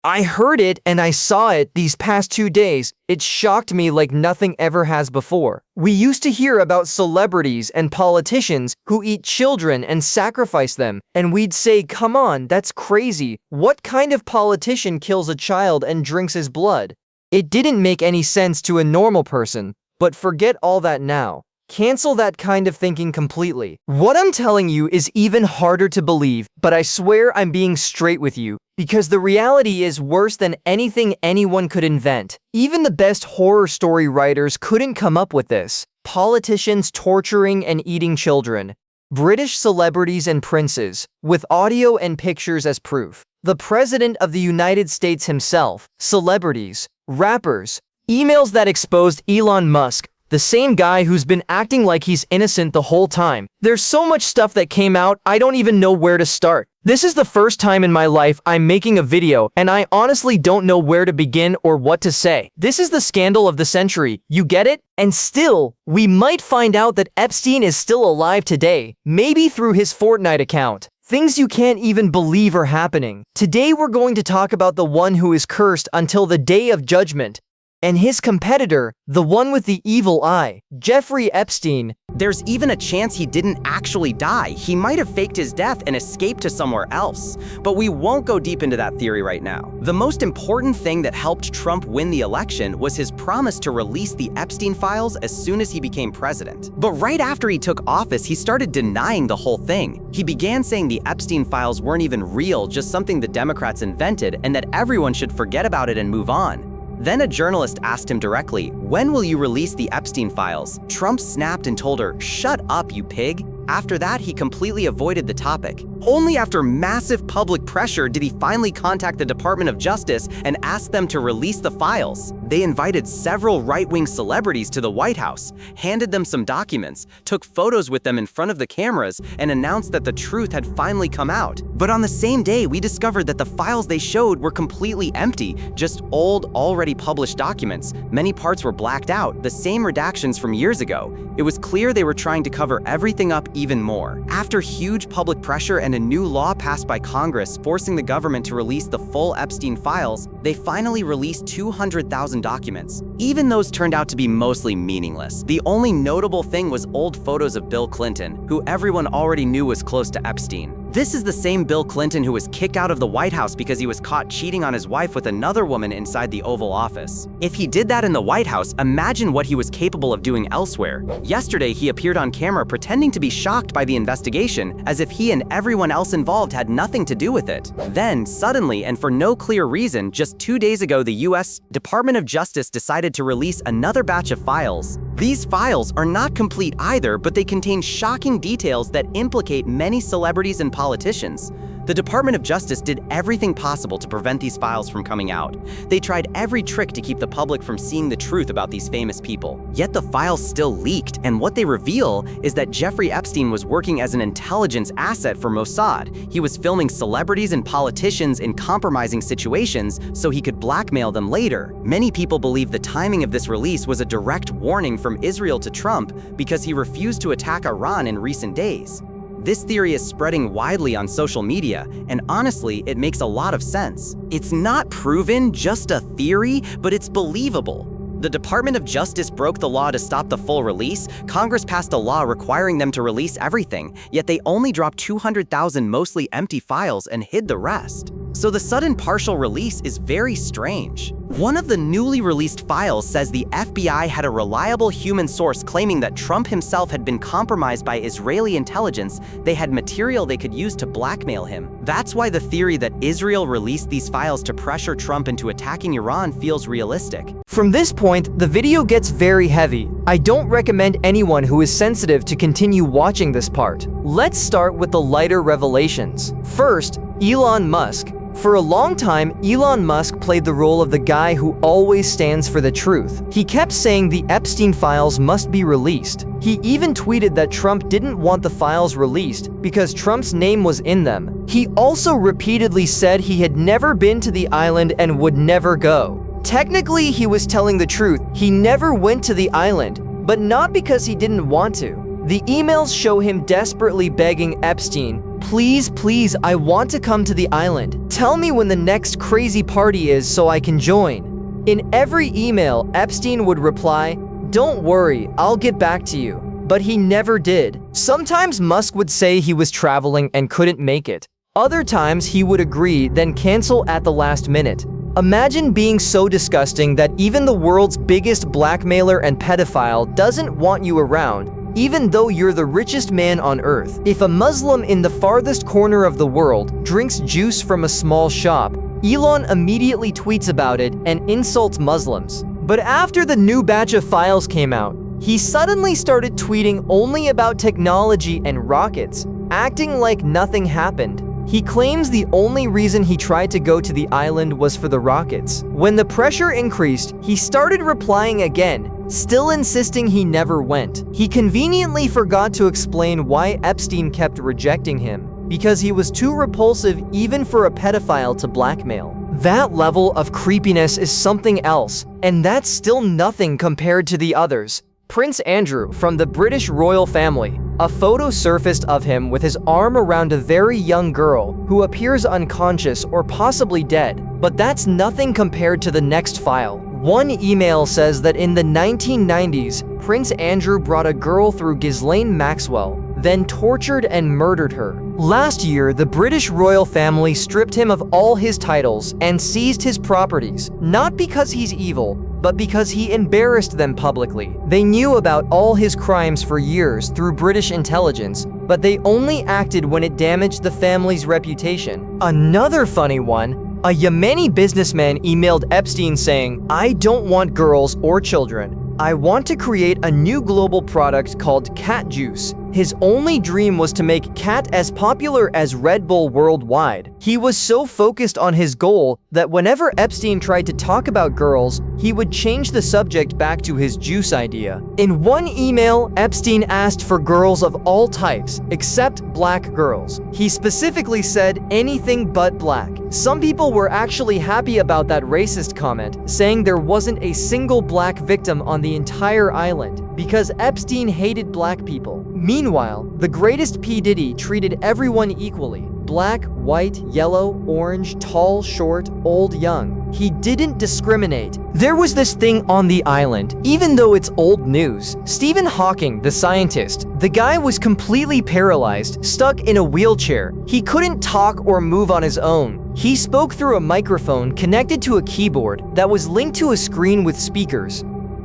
I heard it and I saw it these past 2 days. It shocked me like nothing ever has before. We used to hear about celebrities and politicians who eat children and sacrifice them, and we'd say, come on, that's crazy. What kind of politician kills a child and drinks his blood? It didn't make any sense to a normal person, but forget all that now. Cancel that kind of thinking completely. What I'm telling you is even harder to believe, but I swear I'm being straight with you, because the reality is worse than anything anyone could invent. Even the best horror story writers couldn't come up with this. Politicians torturing and eating children. British celebrities and princes, with audio and pictures as proof. The President of the United States himself, celebrities, rappers, emails that exposed Elon Musk, the same guy who's been acting like he's innocent the whole time. There's so much stuff that came out, I don't even know where to start. This is the first time in my life I'm making a video, and I honestly don't know where to begin or what to say. This is the scandal of the century, you get it? And still, we might find out that Epstein is still alive today, maybe through his Fortnite account. Things you can't even believe are happening. Today we're going to talk about the one who is cursed until the day of judgment, and his competitor, the one with the evil eye, Jeffrey Epstein. There's even a chance he didn't actually die. He might have faked his death and escaped to somewhere else. But we won't go deep into that theory right now. The most important thing that helped Trump win the election was his promise to release the Epstein files as soon as he became president. But right after he took office, he started denying the whole thing. He began saying the Epstein files weren't even real, just something the Democrats invented, and that everyone should forget about it and move on. Then a journalist asked him directly, "When will you release the Epstein files?" Trump snapped and told her, "Shut up, you pig." After that, he completely avoided the topic. Only after massive public pressure did he finally contact the Department of Justice and ask them to release the files. They invited several right-wing celebrities to the White House, handed them some documents, took photos with them in front of the cameras, and announced that the truth had finally come out. But on the same day, we discovered that the files they showed were completely empty, just old, already published documents. Many parts were blacked out, the same redactions from years ago. It was clear they were trying to cover everything up even more. After huge public pressure and a new law passed by Congress forcing the government to release the full Epstein files, they finally released 200,000 documents. Even those turned out to be mostly meaningless. The only notable thing was old photos of Bill Clinton, who everyone already knew was close to Epstein. This is the same Bill Clinton who was kicked out of the White House because he was caught cheating on his wife with another woman inside the Oval Office. If he did that in the White House, imagine what he was capable of doing elsewhere. Yesterday, he appeared on camera pretending to be shocked by the investigation, as if he and everyone else involved had nothing to do with it. Then, suddenly, and for no clear reason, just 2 days ago, the US Department of Justice decided to release another batch of files. These files are not complete either, but they contain shocking details that implicate many celebrities and politicians. The Department of Justice did everything possible to prevent these files from coming out. They tried every trick to keep the public from seeing the truth about these famous people. Yet the files still leaked, and what they reveal is that Jeffrey Epstein was working as an intelligence asset for Mossad. He was filming celebrities and politicians in compromising situations so he could blackmail them later. Many people believe the timing of this release was a direct warning from Israel to Trump because he refused to attack Iran in recent days. This theory is spreading widely on social media, and honestly, it makes a lot of sense. It's not proven, just a theory, but it's believable. The Department of Justice broke the law to stop the full release. Congress passed a law requiring them to release everything, yet they only dropped 200,000 mostly empty files and hid the rest. So the sudden partial release is very strange. One of the newly released files says the FBI had a reliable human source claiming that Trump himself had been compromised by Israeli intelligence. They had material they could use to blackmail him. That's why the theory that Israel released these files to pressure Trump into attacking Iran feels realistic. From this point, the video gets very heavy. I don't recommend anyone who is sensitive to continue watching this part. Let's start with the lighter revelations. First, Elon Musk. For a long time, Elon Musk played the role of the guy who always stands for the truth. He kept saying the Epstein files must be released. He even tweeted that Trump didn't want the files released because Trump's name was in them. He also repeatedly said he had never been to the island and would never go. Technically, he was telling the truth. He never went to the island, but not because he didn't want to. The emails show him desperately begging Epstein, Please, please, I want to come to the island. Tell me when the next crazy party is so I can join. In every email, Epstein would reply, "Don't worry, I'll get back to you." But he never did. Sometimes Musk would say he was traveling and couldn't make it. Other times he would agree, then cancel at the last minute. Imagine being so disgusting that even the world's biggest blackmailer and pedophile doesn't want you around, even though you're the richest man on earth. If a Muslim in the farthest corner of the world drinks juice from a small shop, Elon immediately tweets about it and insults Muslims. But after the new batch of files came out, he suddenly started tweeting only about technology and rockets, acting like nothing happened. He claims the only reason he tried to go to the island was for the rockets. When the pressure increased, he started replying again, still insisting he never went. He conveniently forgot to explain why Epstein kept rejecting him, because he was too repulsive even for a pedophile to blackmail. That level of creepiness is something else, and that's still nothing compared to the others. Prince Andrew from the British royal family. A photo surfaced of him with his arm around a very young girl who appears unconscious or possibly dead, but that's nothing compared to the next file. One email says that in the 1990s, Prince Andrew brought a girl through Ghislaine Maxwell, then tortured and murdered her. Last year, the British royal family stripped him of all his titles and seized his properties, not because he's evil, but because he embarrassed them publicly. They knew about all his crimes for years through British intelligence, but they only acted when it damaged the family's reputation. Another funny one, a Yemeni businessman emailed Epstein saying, "I don't want girls or children. I want to create a new global product called cat juice." His only dream was to make cat as popular as Red Bull worldwide. He was so focused on his goal that whenever Epstein tried to talk about girls, he would change the subject back to his juice idea. In one email, Epstein asked for girls of all types, except black girls. He specifically said anything but black. Some people were actually happy about that racist comment, saying there wasn't a single black victim on the entire island, because Epstein hated black people. Meanwhile, the greatest P. Diddy treated everyone equally. Black, white, yellow, orange, tall, short, old, young. He didn't discriminate. There was this thing on the island, even though it's old news. Stephen Hawking, the scientist, the guy was completely paralyzed, stuck in a wheelchair. He couldn't talk or move on his own. He spoke through a microphone connected to a keyboard that was linked to a screen with speakers.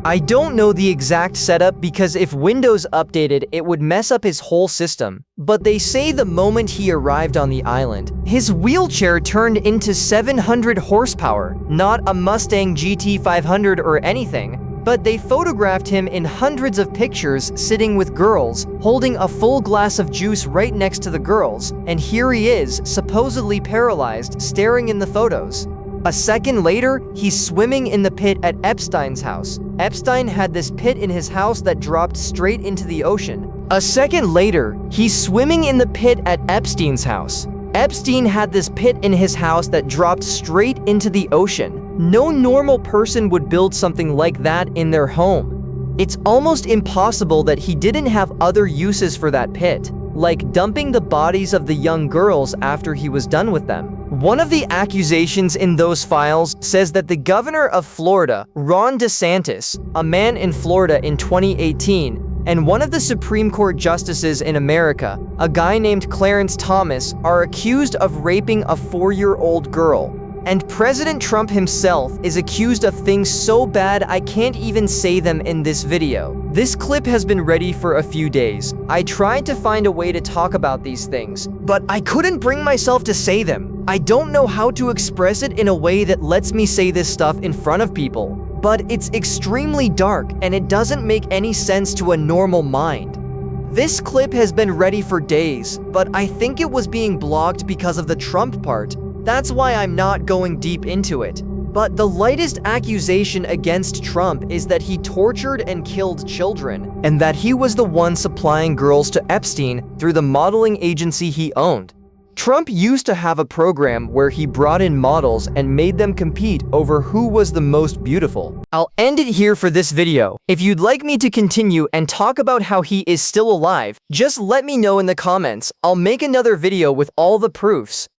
I don't know the exact setup because if Windows updated, it would mess up his whole system. But they say the moment he arrived on the island, his wheelchair turned into 700 horsepower, not a Mustang GT500 or anything. But they photographed him in hundreds of pictures sitting with girls, holding a full glass of juice right next to the girls, and here he is, supposedly paralyzed, staring in the photos. A second later, he's swimming in the pit at Epstein's house. Epstein had this pit in his house that dropped straight into the ocean. A second later, he's swimming in the pit at Epstein's house. Epstein had this pit in his house that dropped straight into the ocean. No normal person would build something like that in their home. It's almost impossible that he didn't have other uses for that pit, like dumping the bodies of the young girls after he was done with them. One of the accusations in those files says that the governor of Florida, Ron DeSantis, a man in Florida in 2018, and one of the Supreme Court justices in America, a guy named Clarence Thomas, are accused of raping a 4-year-old girl. And President Trump himself is accused of things so bad I can't even say them in this video. This clip has been ready for a few days. I tried to find a way to talk about these things, but I couldn't bring myself to say them. I don't know how to express it in a way that lets me say this stuff in front of people. But it's extremely dark and it doesn't make any sense to a normal mind. This clip has been ready for days, but I think it was being blocked because of the Trump part. That's why I'm not going deep into it. But the lightest accusation against Trump is that he tortured and killed children, and that he was the one supplying girls to Epstein through the modeling agency he owned. Trump used to have a program where he brought in models and made them compete over who was the most beautiful. I'll end it here for this video. If you'd like me to continue and talk about how he is still alive, just let me know in the comments. I'll make another video with all the proofs.